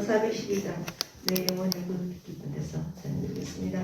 412장 내 영혼이 깊은 데서 전해드리겠습니다.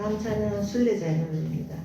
다음 차는 순례자연입니다.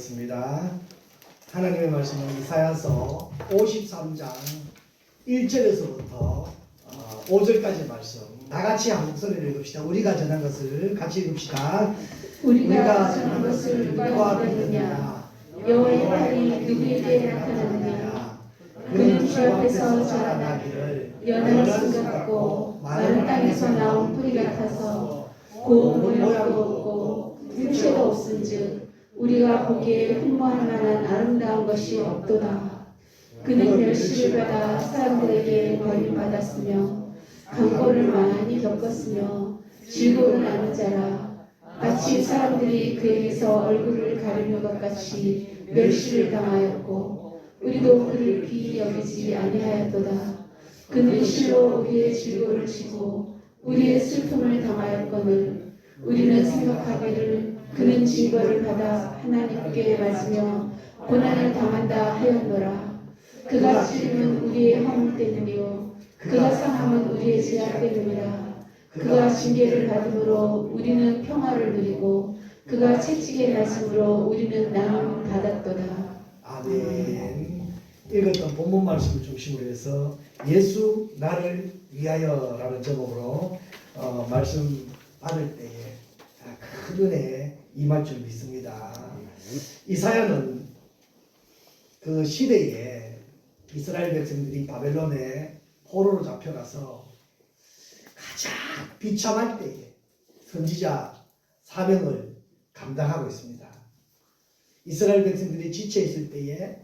하겠습니다. 하나님의 말씀은 이사야서 53장 1절에서부터 5절까지 말씀 다 같이 한국 소리를 읽읍시다. 우리가 전한 것을 같이 읽읍시다. 우리가 전한 것을 누가 믿느냐? 여호와의 팔이 누구에게 나타났느냐? 그는 주 앞에서 자라나기를 연한 순 같고 마른 땅에서 나온 뿌리 같아서 고운 모양도 없고 풍채도 없은즉 우리가 보기에 흠모할 만한 아름다운 것이 없도다. 그는 멸시를 받아 사람들에게 버림받았으며 강권을 많이 겪었으며 질고를 아는 자라. 마치 사람들이 그에게서 얼굴을 가리는 것 같이 멸시를 당하였고 우리도 그를 귀히 여기지 아니하였도다. 그는 실로 우리의 질고를 지고 우리의 슬픔을 당하였거늘 우리는 생각하기를 그는 징벌을 받아 하나님께 맞으며 고난을 당한다 하였노라. 그가 찔림은 우리의 허물 때문이요 그가 상함은 우리의 죄악 때문이라. 그가 징계를 받음으로 우리는 평화를 누리고 그가 채찍에 맞음으로 우리는 나음을 받았도다. 아멘. 읽었던 본문 말씀을 중심으로 해서 예수 나를 위하여라는 제목으로 말씀 받을 때에 큰 은혜 임할 줄 믿습니다. 이사야는 그 시대에 이스라엘 백성들이 바벨론에 포로로 잡혀가서 가장 비참할 때에 선지자 사명을 감당하고 있습니다. 이스라엘 백성들이 지쳐 있을 때에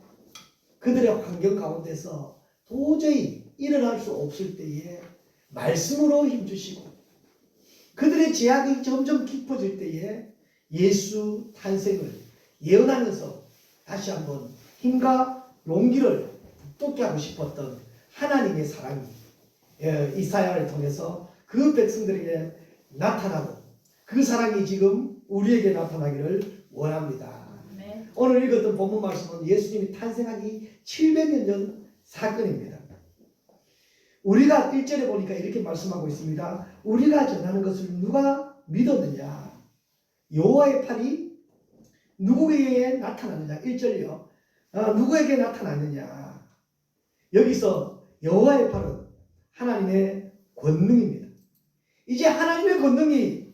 그들의 환경 가운데서 도저히 일어날 수 없을 때에 말씀으로 힘주시고 그들의 제약이 점점 깊어질 때에 예수 탄생을 예언하면서 다시 한번 힘과 용기를 붙게 하고 싶었던 하나님의 사랑이 이사야를 통해서 그 백성들에게 나타나고 그 사랑이 지금 우리에게 나타나기를 원합니다. 네. 오늘 읽었던 본문 말씀은 예수님이 탄생하기 700년 전 사건입니다. 우리가 1절에 보니까 이렇게 말씀하고 있습니다. 우리가 전하는 것을 누가 믿었느냐? 여호와의 팔이 누구에게 나타났느냐? 1절이요. 누구에게 나타났느냐? 여기서 여호와의 팔은 하나님의 권능입니다. 이제 하나님의 권능이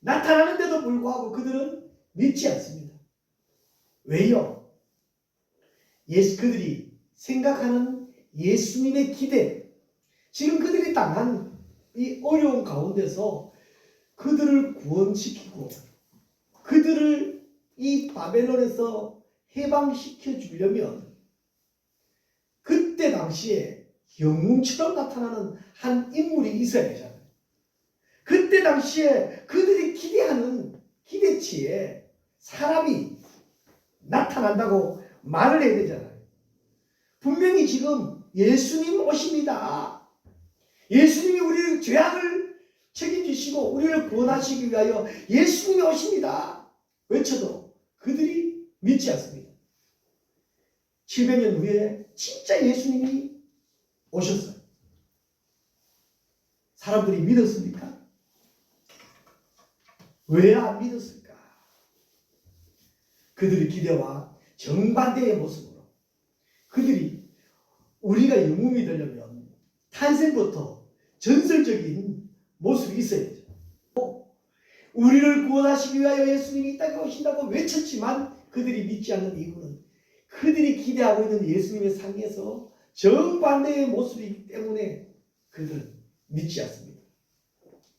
나타나는데도 불구하고 그들은 믿지 않습니다. 왜요? 그들이 생각하는 예수님의 기대, 지금 그들이 당한 이 어려운 가운데서 그들을 구원시키고 그들을 이 바벨론에서 해방시켜 주려면 그때 당시에 영웅처럼 나타나는 한 인물이 있어야 되잖아요. 그때 당시에 그들이 기대하는 기대치에 사람이 나타난다고 말을 해야 되잖아요. 분명히 지금 예수님 오십니다. 예수님이 우리의 죄악을 책임지시고 우리를 구원하시기 위하여 예수님이 오십니다. 외쳐도 그들이 믿지 않습니다. 700년 후에 진짜 예수님이 오셨어요. 사람들이 믿었습니까? 왜 안 믿었을까? 그들의 기대와 정반대의 모습으로 그들이 우리가 영웅이 되려면 탄생부터 전설적인 모습이 있어야죠. 우리를 구원하시기 위하여 예수님이 이 땅에 오신다고 외쳤지만 그들이 믿지 않는 이유는 그들이 기대하고 있는 예수님의 상에서 정반대의 모습이기 때문에 그들은 믿지 않습니다.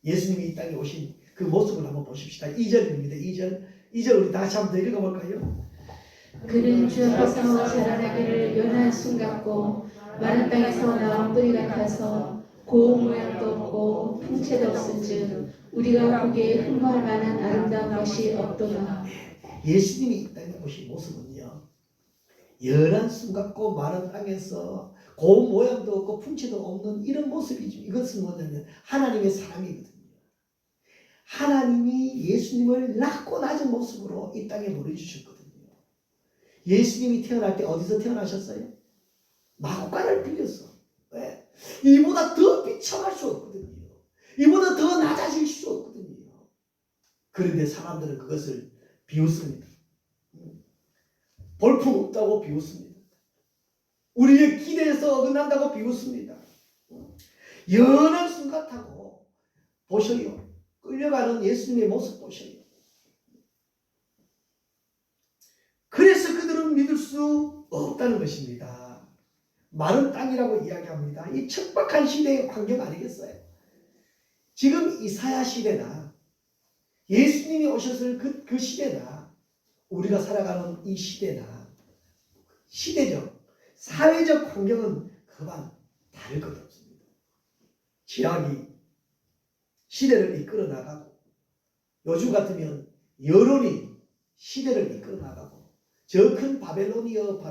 예수님이 이 땅에 오신 그 모습을 한번 보십시다. 2절입니다. 2절 우리 다시 한번 더 읽어볼까요? 그는 주 앞에서 자라나기를 연한 순 같고 마른 땅에서 나온 뿌리 같아서 고운 모양도 없고 풍채도 없은즉 우리가 보기에 흠모할 만한 아름다운 것이 없도다. 예수님이 이 땅에 오신 모습은요, 연한 순 같고 마른 땅에서 고운 모양도 없고 풍채도 없는 이런 모습이죠. 이것은 뭐냐면 하나님의 사랑이거든요. 하나님이 예수님을 낮고 낮은 모습으로 이 땅에 보내주셨거든요. 예수님이 태어날 때 어디서 태어나셨어요? 마구간을 빌렸어. 왜? 이보다 더 비참할 수 없거든요. 이보다 더 낮아질 수 없거든요. 그런데 사람들은 그것을 비웃습니다. 볼품 없다고 비웃습니다. 우리의 기대에서 어긋난다고 비웃습니다. 연한 순 같다고 보셔요. 끌려가는 예수님의 모습 보셔요. 그래서 그들은 믿을 수 없다는 것입니다. 마른 땅이라고 이야기합니다. 이 척박한 시대의 환경 아니겠어요? 지금 이사야 시대나 예수님이 오셨을 그 시대나 우리가 살아가는 이 시대나 시대적, 사회적 환경은 그만 다를 것 없습니다. 지학이 시대를 이끌어 나가고 요즘 같으면 여론이 시대를 이끌어 나가고 저 큰 바벨론이여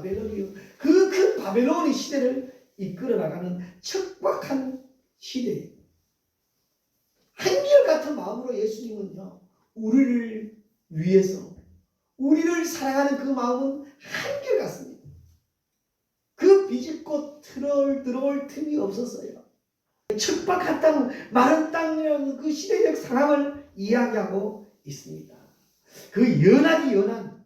그 큰 바벨론이 시대를 이끌어 나가는 척박한 시대에 한결같은 마음으로 예수님은요 우리를 위해서 우리를 사랑하는 그 마음은 한결같습니다. 그 비집고 들어올 틈이 없었어요. 척박한 땅, 마른 땅이라는 그 시대적 상황을 이야기하고 있습니다. 그 연한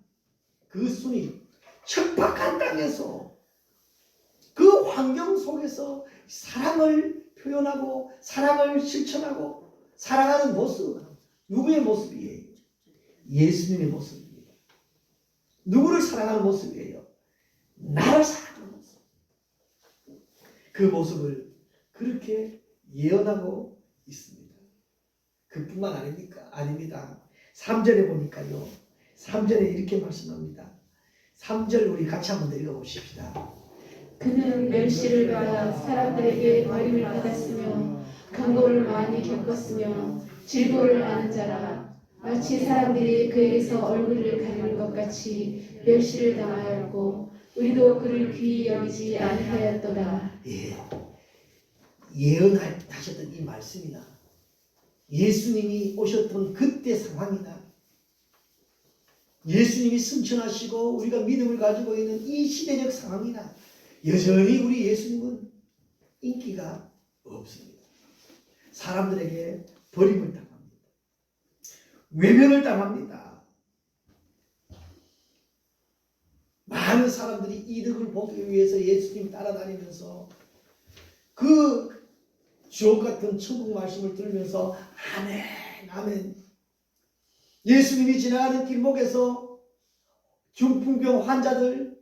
그 순이 척박한 땅에서 그 환경 속에서 사랑을 표현하고 사랑을 실천하고 사랑하는 모습, 누구의 모습이에요? 예수님의 모습입니다. 누구를 사랑하는 모습이에요? 나를 사랑하는 모습. 그 모습을 그렇게 예언하고 있습니다. 그뿐만 아닙니까? 아닙니다. 3절에 보니까요. 3절에 이렇게 말씀합니다. 3절 우리 같이 한번 읽어보십시다. 그는 멸시를 받아 사람들에게 버림을 받았으며 강고를 많이 겪었으며 질고를 아는 자라. 마치 사람들이 그에게서 얼굴을 가리는 것 같이 멸시를 당하였고 우리도 그를 귀히 여기지 아니하였도다. 예언하셨던 이 말씀이나 예수님이 오셨던 그때 상황이나 예수님이 승천하시고 우리가 믿음을 가지고 있는 이 시대적 상황이나 여전히 우리 예수님은 인기가 없습니다. 사람들에게 버림을 당합니다. 외면을 당합니다. 많은 사람들이 이득을 보기 위해서 예수님 따라다니면서 그 주옥 같은 천국 말씀을 들으면서 아멘 아멘 예수님이 지나가는 길목에서 중풍병 환자들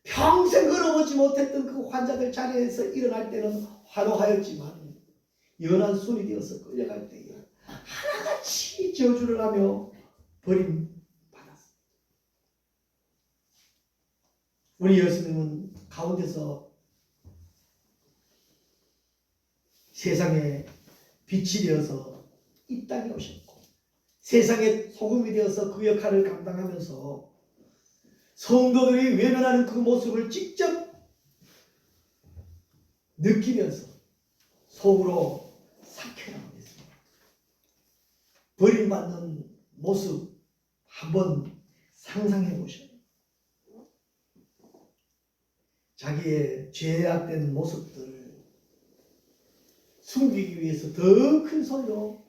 평생 걸어보지 못했던 그 환자들 자리에서 일어날 때는 환호하였지만 연한 손이 되어서 끌려갈 때에 하나같이 저주를 하며 버림받았습니다. 우리 예수님은 가운데서 세상에 빛이 되어서 이 땅에 오셨고 세상의 소금이 되어서 그 역할을 감당하면서 성도들이 외면하는 그 모습을 직접 느끼면서 속으로 삭혀나가고 있습니다. 버림받는 모습 한번 상상해 보셔요. 자기의 죄악된 모습들을 숨기기 위해서 더 큰 소리로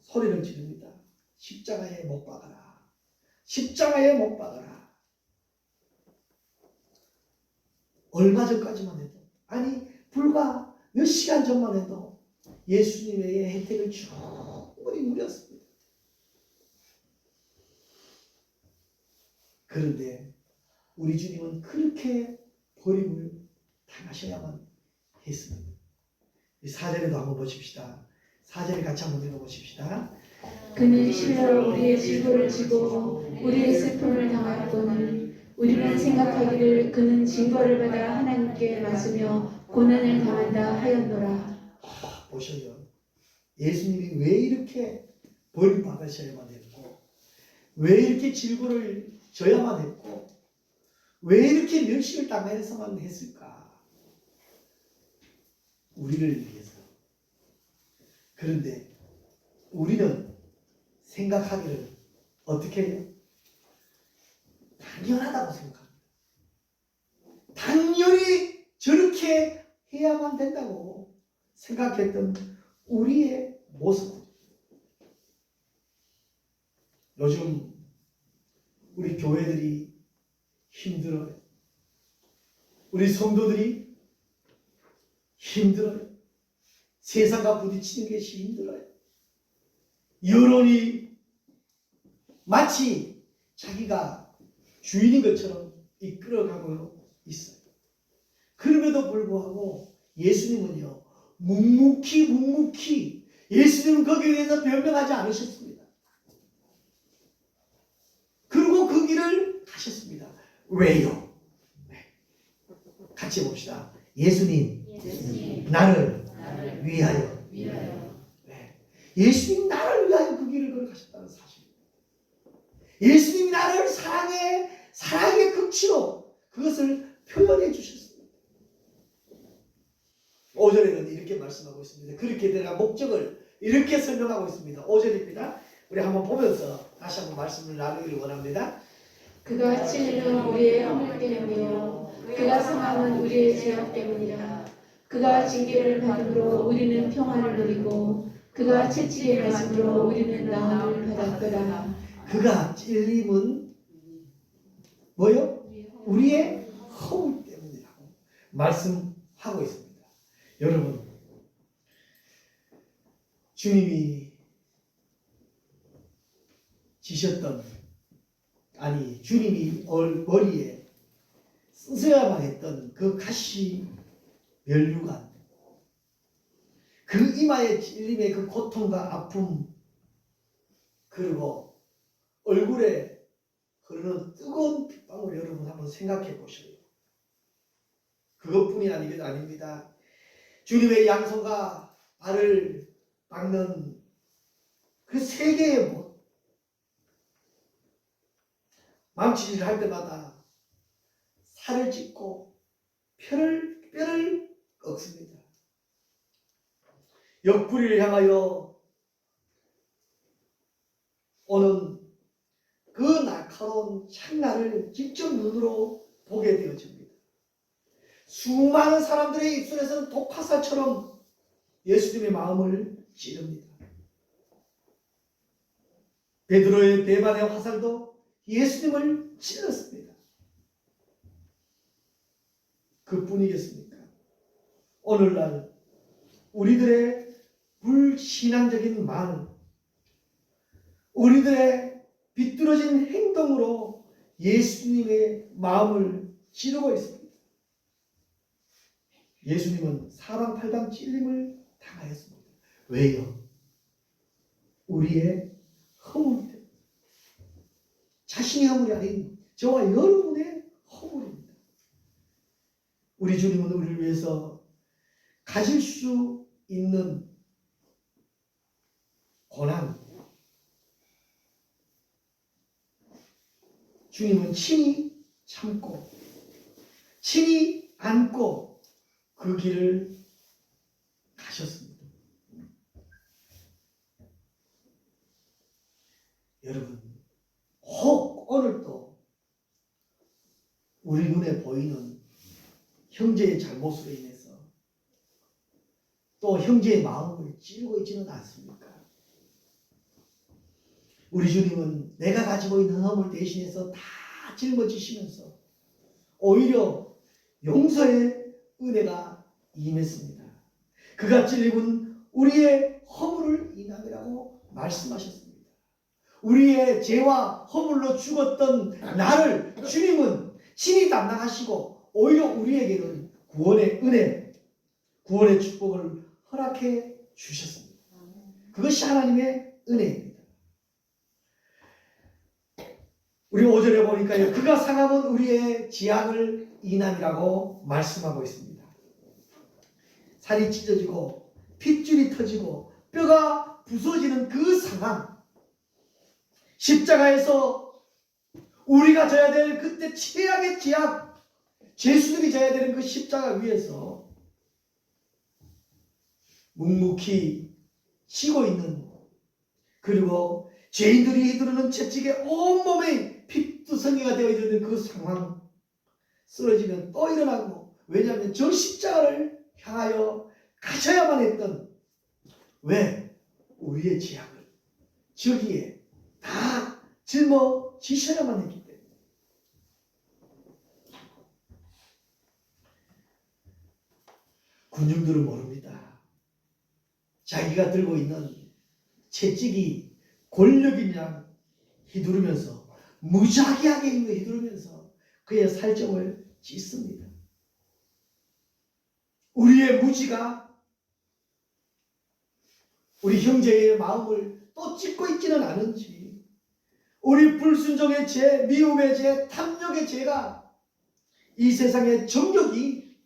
소리를 지릅니다. 십자가에 못 박아라. 십자가에 못 박아라. 얼마 전까지만 해도 아니 불과 몇 시간 전만 해도 예수님의 혜택을 충분히 누렸습니다. 그런데 우리 주님은 그렇게 버림을 당하셔야만 했습니다. 4절에도 한번 보십시다. 4절에 같이 한번 읽어보십시다. 그는 실로 우리의 질고를 지고 우리의 슬픔을 당하였거늘 우리는 생각하기를 그는 징벌을 받아 하나님께 맞으며 고난을 당한다 하였노라. 보셔요. 예수님이 왜 이렇게 버림받으셔야만 했고 왜 이렇게 질고를 져야만 했고 왜 이렇게 멸시를 당해서만 했을까? 우리를 위해서. 그런데 우리는 생각하기를 어떻게 해요? 당연하다고 생각합니다. 당연히 저렇게 해야만 된다고 생각했던 우리의 모습. 요즘 우리 교회들이 힘들어요. 우리 성도들이 힘들어요. 세상과 부딪히는 것이 힘들어요. 여론이 마치 자기가 주인인 것처럼 이끌어가고 있어요. 그럼에도 불구하고 예수님은요, 묵묵히 예수님은 거기에 대해서 변명하지 않으셨습니다. 그리고 그 길을 가셨습니다. 왜요? 같이 봅시다. 예수님, 나를 위하여. 예수님이 나를 위하여 그 길을 걸어가셨다는 사실입니다. 예수님이 나를 사랑의 극치로 그것을 표현해 주셨습니다. 5절에는 이렇게 말씀하고 있습니다. 그렇게 내가 목적을 이렇게 설명하고 있습니다. 5절입니다. 우리 한번 보면서 다시 한번 말씀을 나누기를 원합니다. 그가 찔림은 우리의 허물 때문이요 그가 상함은 우리의 죄악 때문이라. 그가 징계를 받음으로 우리는 평안을 누리고 그가 채찍에 맞음으로 우리는 나음을 받았더라. 그가 찔림은 뭐요? 우리의 허물 때문이라고 말씀하고 있습니다. 여러분, 주님이 지셨던, 아니 주님이 머리에 쓰셔야만 했던 그 가시 면류관, 그 이마의 찔림의 그 고통과 아픔, 그리고 얼굴에 흐르는 뜨거운 핏방울, 여러분 한번 생각해 보셔요. 그것뿐이 아닙니다. 주님의 양손과 발을 박는 그 세 개의 못, 망치질을 할 때마다 살을 찢고 뼈를 꺾습니다. 옆구리를 향하여 오는 그 날카로운 창날을 직접 눈으로 보게 되어집니다. 수많은 사람들의 입술에서는 독화살처럼 예수님의 마음을 찌릅니다. 베드로의 배반의 화살도 예수님을 찔렀습니다. 그뿐이겠습니까? 오늘날 우리들의 불신앙적인 말, 우리들의 비뚤어진 행동으로 예수님의 마음을 찌르고 있습니다. 예수님은 사방팔방 찔림을 당하였습니다. 왜요? 우리의 허물 때문에. 자신의 허물이 아닌 저와 여러분의 허물입니다. 우리 주님은 우리를 위해서 가질 수 있는 고난, 주님은 친히 참고 친히 안고 그 길을 가셨습니다. 여러분, 혹 오늘도 우리 눈에 보이는 형제의 잘못으로 인해서 또 형제의 마음을 찌르고 있지는 않습니까? 우리 주님은 내가 가지고 있는 허물 대신해서 다 짊어지시면서 오히려 용서의 은혜가 임했습니다. 그가 찔림은 우리의 허물을 인함이라고 말씀하셨습니다. 우리의 죄와 허물로 죽었던 나를 주님은 친히 담당하시고 오히려 우리에게는 구원의 은혜, 구원의 축복을 허락해 주셨습니다. 그것이 하나님의 은혜입니다. 우리 5절에 보니까요, 그가 상함은 우리의 지약을 인함이라고 말씀하고 있습니다. 살이 찢어지고 핏줄이 터지고 뼈가 부서지는 그 상함, 십자가에서 우리가 져야 될 그때 최악의 지약, 죄수들이 져야 되는 그 십자가 위에서 묵묵히 쉬고 있는, 그리고 죄인들이 휘두르는 채찍에 온몸에 핏두성이가 되어 있는 그 상황, 쓰러지면 또 일어나고, 왜냐하면 저 십자가를 향하여 가셔야만 했던, 왜? 우리의 죄악을 저기에 다 짊어지셔야만 했기 때문에. 군중들은 모릅니다. 자기가 들고 있는 채찍이 권력인 양 휘두르면서 무자기하게 있는 휘두르면서 그의 살점을 찢습니다. 우리의 무지가 우리 형제의 마음을 또 찢고 있지는 않은지, 우리 불순종의 죄, 미움의 죄, 탐욕의 죄가 이 세상의 정욕이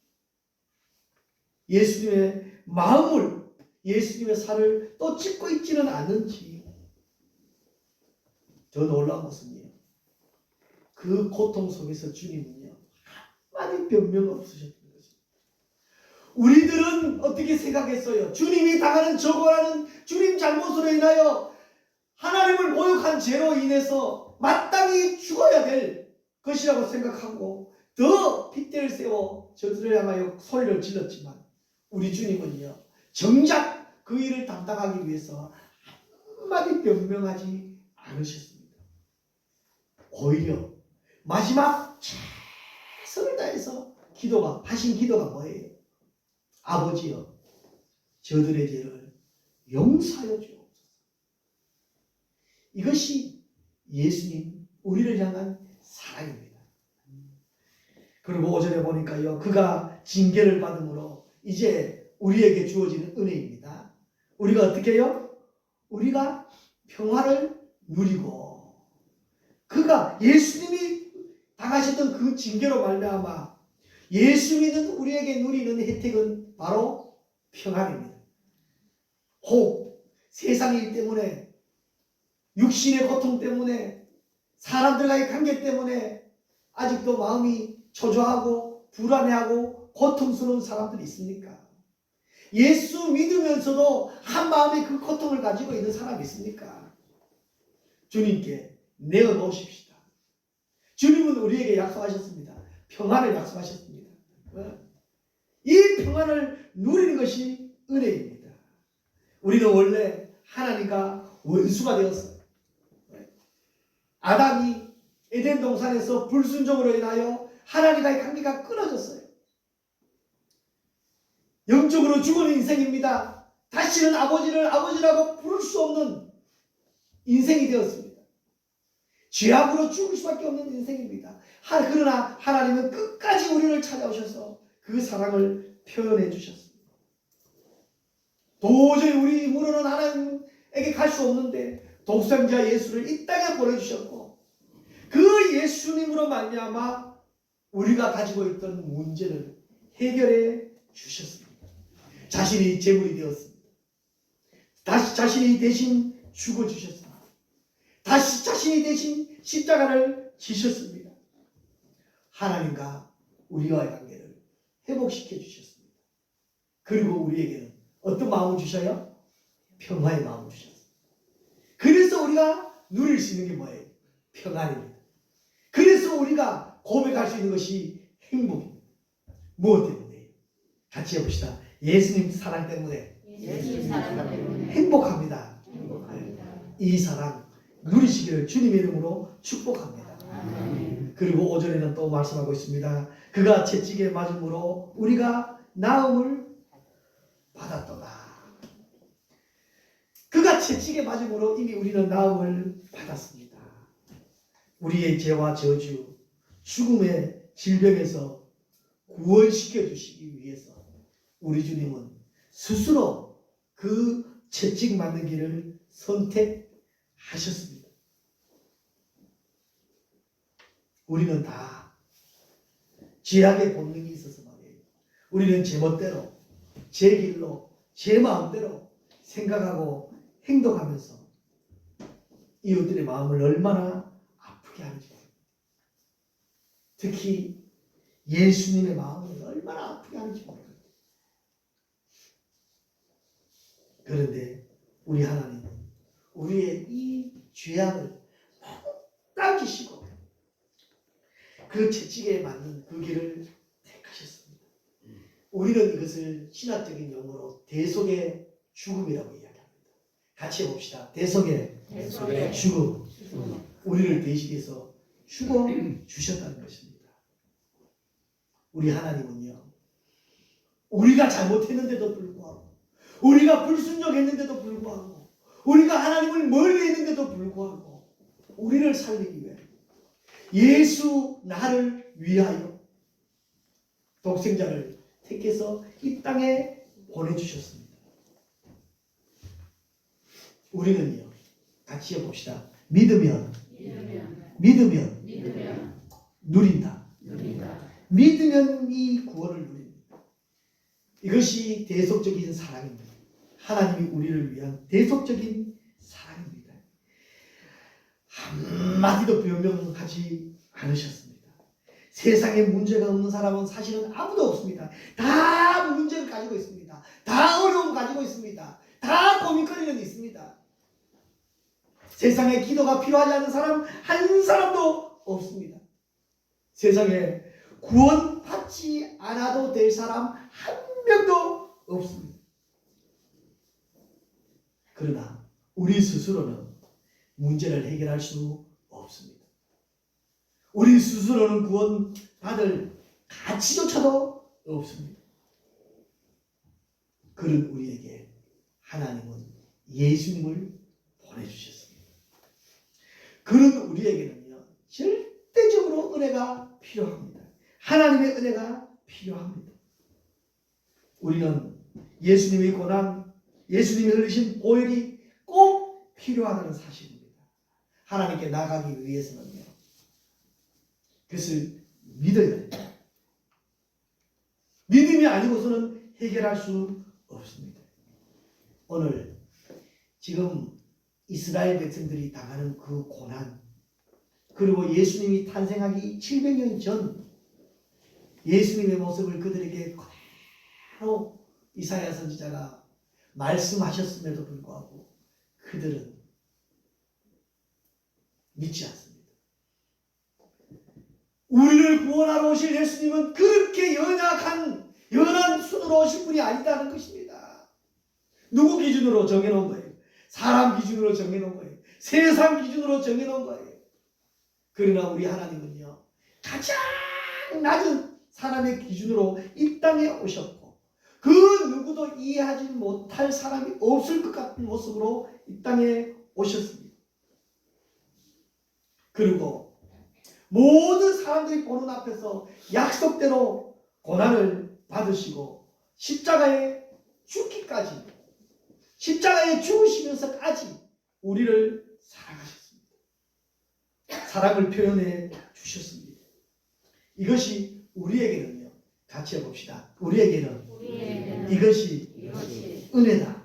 예수님의 마음을, 예수님의 살을 또 찢고 있지는 않은지, 더 놀라운 것은요, 그 고통 속에서 주님은요 한마디 변명 없으셨던 것입니다. 우리들은 어떻게 생각했어요? 주님이 당하는 저고라는 주님 잘못으로 인하여 하나님을 모욕한 죄로 인해서 마땅히 죽어야 될 것이라고 생각하고 더 핏대를 세워 저들을 향하여 소리를 질렀지만, 우리 주님은요 정작 그 일을 담당하기 위해서 한마디 변명하지 않으셨습니다. 오히려 마지막 최선을 다해서 하신 기도가 뭐예요? 아버지여, 저들의 죄를 용서하여 주옵소서. 이것이 예수님 우리를 향한 사랑입니다. 그리고 오전에 보니까요, 그가 징계를 받음으로 이제 우리에게 주어지는 은혜입니다. 우리가 어떻게 해요? 우리가 평화를 누리고, 그가 예수님이 당하셨던 그 징계로 말미암아 예수 믿는 우리에게 누리는 혜택은 바로 평안입니다. 혹 세상 일 때문에, 육신의 고통 때문에, 사람들과의 관계 때문에 아직도 마음이 초조하고 불안해하고 고통스러운 사람들이 있습니까? 예수 믿으면서도 한 마음에 그 고통을 가지고 있는 사람이 있습니까? 주님께 내어놓으십시다. 주님은 우리에게 약속하셨습니다. 평안을 약속하셨습니다. 이 평안을 누리는 것이 은혜입니다. 우리는 원래 하나님과 원수가 되었어요. 아담이 에덴 동산에서 불순종으로 인하여 하나님과의 관계가 끊어졌어요. 영적으로 죽은 인생입니다. 다시는 아버지를 아버지라고 부를 수 없는 인생이 되었습니다. 죄악으로 죽을 수밖에 없는 인생입니다. 그러나 하나님은 끝까지 우리를 찾아오셔서 그 사랑을 표현해 주셨습니다. 도저히 우리 힘으로는 하나님에게 갈 수 없는데 독생자 예수를 이 땅에 보내주셨고, 그 예수님으로 말미암아 우리가 가지고 있던 문제를 해결해 주셨습니다. 자신이 제물이 되었습니다. 다시 자신이 대신 죽어주셨습니다. 다시 자신이 대신 십자가를 지셨습니다. 하나님과 우리와의 관계를 회복시켜 주셨습니다. 그리고 우리에게는 어떤 마음을 주셔요? 평화의 마음을 주셨습니다. 그래서 우리가 누릴 수 있는 게 뭐예요? 평안입니다. 그래서 우리가 고백할 수 있는 것이 행복입니다. 무엇 때문에? 같이 해봅시다. 예수님 사랑 때문에, 행복합니다. 이 사랑 누리시기를 주님의 이름으로 축복합니다. 그리고 오전에는 또 말씀하고 있습니다. 그가 채찍에 맞음으로 우리가 나음을 받았도다. 그가 채찍에 맞음으로 이미 우리는 나음을 받았습니다. 우리의 죄와 저주, 죽음의 질병에서 구원시켜 주시기 위해서 우리 주님은 스스로 그 채찍 맞는 길을 선택하셨습니다. 우리는 다 죄악의 본능이 있어서 말이에요. 우리는 제멋대로, 제 길로, 제 마음대로 생각하고 행동하면서 이웃들의 마음을 얼마나 아프게 하는지, 특히 예수님의 마음을 얼마나 아프게 하는지 모르겠어요. 그런데 우리 하나님은 우리의 이 죄악을 닦으시고 그 채찍에 맞는 그 길을 택하셨습니다. 우리는 이것을 신학적인 용어로 대속의 죽음이라고 이야기합니다. 같이 해봅시다. 대속의 죽음. 우리를 대신해서 죽어 주셨다는 것입니다. 우리 하나님은요, 우리가 잘못했는데도 불구하고, 우리가 불순종했는데도 불구하고, 우리가 하나님을 멀리 했는데도 불구하고 우리를 살리기 위해 예수 나를 위하여 독생자를 택해서 이 땅에 보내주셨습니다. 우리는요, 같이 해봅시다. 믿으면 누린다. 믿으면 이 구원을 누립니다. 이것이 대속적인 사랑입니다. 하나님이 우리를 위한 대속적인 사랑입니다. 한마디도 변명하지 않으셨습니다. 세상에 문제가 없는 사람은 사실은 아무도 없습니다. 다 문제를 가지고 있습니다. 다 어려움 가지고 있습니다. 다 고민거리는 있습니다. 세상에 기도가 필요하지 않은 사람 한 사람도 없습니다. 세상에 구원받지 않아도 될 사람 한 명도 없습니다. 그러나 우리 스스로는 문제를 해결할 수 없습니다. 우리 스스로는 구원받을 가치조차도 없습니다. 그런 우리에게 하나님은 예수님을 보내주셨습니다. 그런 우리에게는요, 절대적으로 은혜가 필요합니다. 하나님의 은혜가 필요합니다. 우리는 예수님의 고난, 예수님이 흘리신 보혈이 꼭 필요하다는 사실입니다. 하나님께 나가기 위해서는요. 그것을 믿어야 됩니다. 믿음이 아니고서는 해결할 수 없습니다. 오늘 지금 이스라엘 백성들이 당하는 그 고난, 그리고 예수님이 탄생하기 700년 전 예수님의 모습을 그들에게 그대로 이사야 선지자가 말씀하셨음에도 불구하고 그들은 믿지 않습니다. 우리를 구원하러 오실 예수님은 그렇게 연한 순으로 오실 분이 아니다는 것입니다. 누구 기준으로 정해놓은 거예요? 사람 기준으로 정해놓은 거예요. 세상 기준으로 정해놓은 거예요. 그러나 우리 하나님은요, 가장 낮은 사람의 기준으로 이 땅에 오셨고, 그 누구도 이해하지 못할 사람이 없을 것 같은 모습으로 이 땅에 오셨습니다. 그리고 모든 사람들이 보는 앞에서 약속대로 고난을 받으시고 십자가에 죽기까지, 십자가에 죽으시면서까지 우리를 사랑하셨습니다. 사랑을 표현해 주셨습니다. 이것이 우리에게는요, 같이 해봅시다. 우리에게는 이것이 은혜다.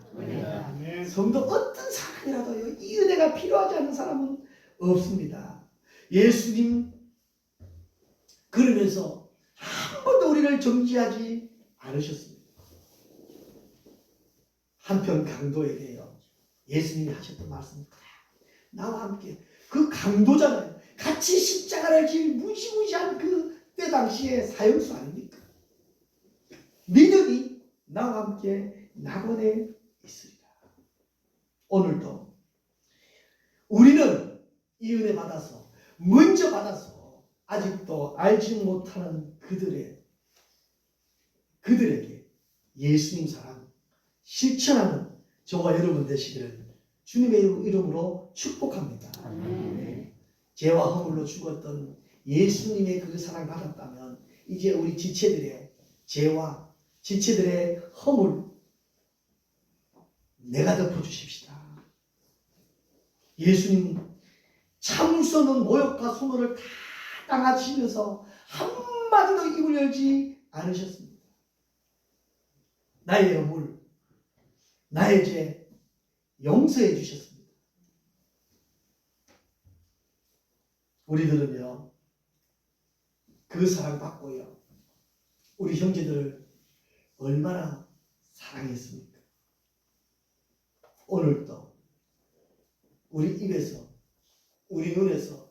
성도 어떤 사람이라도요, 이 은혜가 필요하지 않은 사람은 없습니다. 예수님 그러면서 한 번도 우리를 정죄하지 않으셨습니다. 한편 강도에게요, 예수님이 하셨던 말씀, 나와 함께, 그 강도잖아요. 같이 십자가를 질 무시무시한 그때 당시의 사형수 아닙니까? 믿음이 나와 함께 낙원에 있으리라. 오늘도 우리는 이 은혜 받아서, 먼저 받아서 아직도 알지 못하는 그들에게 예수님 사랑 실천하는 저와 여러분 되시기를 주님의 이름으로 축복합니다. 죄와 허물로 죽었던 예수님의 그 사랑 받았다면 이제 우리 지체들의 죄와 지체들의 허물 내가 덮어주십시다. 예수님 참을 수 없는 모욕과 소노를 다 당하시면서 한마디도 입을 열지 않으셨습니다. 나의 허물, 나의 죄 용서해 주셨습니다. 우리들은요, 그 사랑 받고요, 우리 형제들을 얼마나 사랑했습니까? 오늘도 우리 입에서, 우리 눈에서,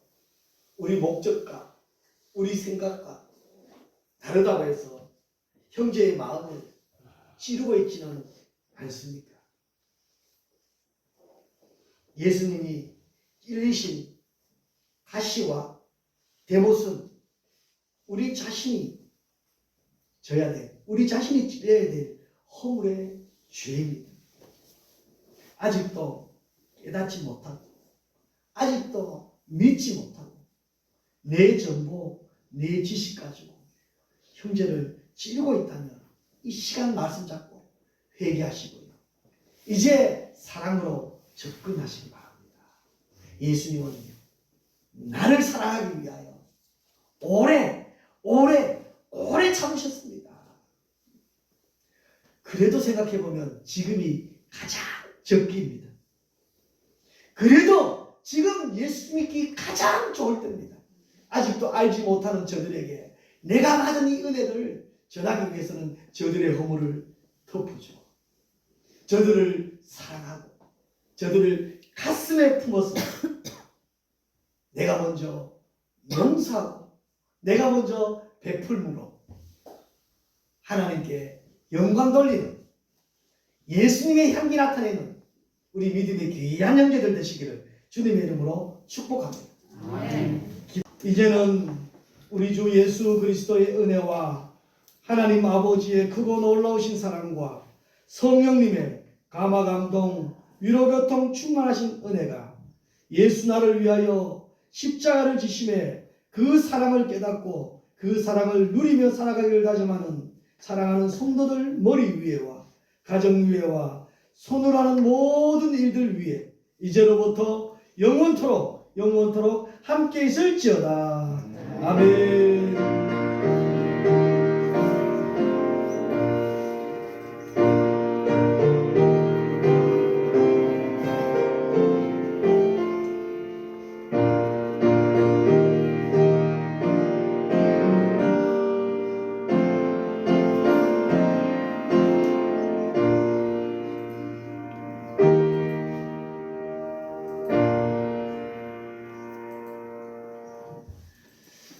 우리 목적과 우리 생각과 다르다고 해서 형제의 마음을 찌르고 있지는 않습니까? 예수님이 찔리신 가시와 대못은 우리 자신이 져야 돼. 우리 자신이 찔려야 될 허물의 죄입니다. 아직도 깨닫지 못하고 아직도 믿지 못하고 내 정보, 내 지식 가지고 형제를 찌르고 있다면 이 시간 말씀 잡고 회개하시고요. 이제 사랑으로 접근하시기 바랍니다. 예수님은 나를 사랑하기 위하여 오래 참으셨습니다. 그래도 생각해보면 지금이 가장 적기입니다. 그래도 지금 예수 믿기 가장 좋을 때입니다. 아직도 알지 못하는 저들에게 내가 받은 이 은혜를 전하기 위해서는 저들의 허물을 덮어줘. 저들을 사랑하고 저들을 가슴에 품어서 내가 먼저 용서하고 내가 먼저 베풀므로 하나님께 영광 돌리는 예수님의 향기 나타내는 우리 믿음의 귀한 형제들 되시기를 주님의 이름으로 축복합니다. 이제는 우리 주 예수 그리스도의 은혜와 하나님 아버지의 크고 놀라우신 사랑과 성령님의 감화 감동 위로 교통 충만하신 은혜가 예수 나를 위하여 십자가를 지심에 그 사랑을 깨닫고 그 사랑을 누리며 살아가기를 다짐하는 사랑하는 성도들 머리 위에와 가정 위에와 손으로 하는 모든 일들 위에 이제로부터 영원토록 함께 있을지어다. 아멘.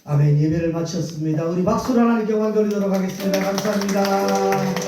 아멘. 예배를 마쳤습니다. 우리 박수로 하나님께 영광 돌리도록 하겠습니다. 감사합니다.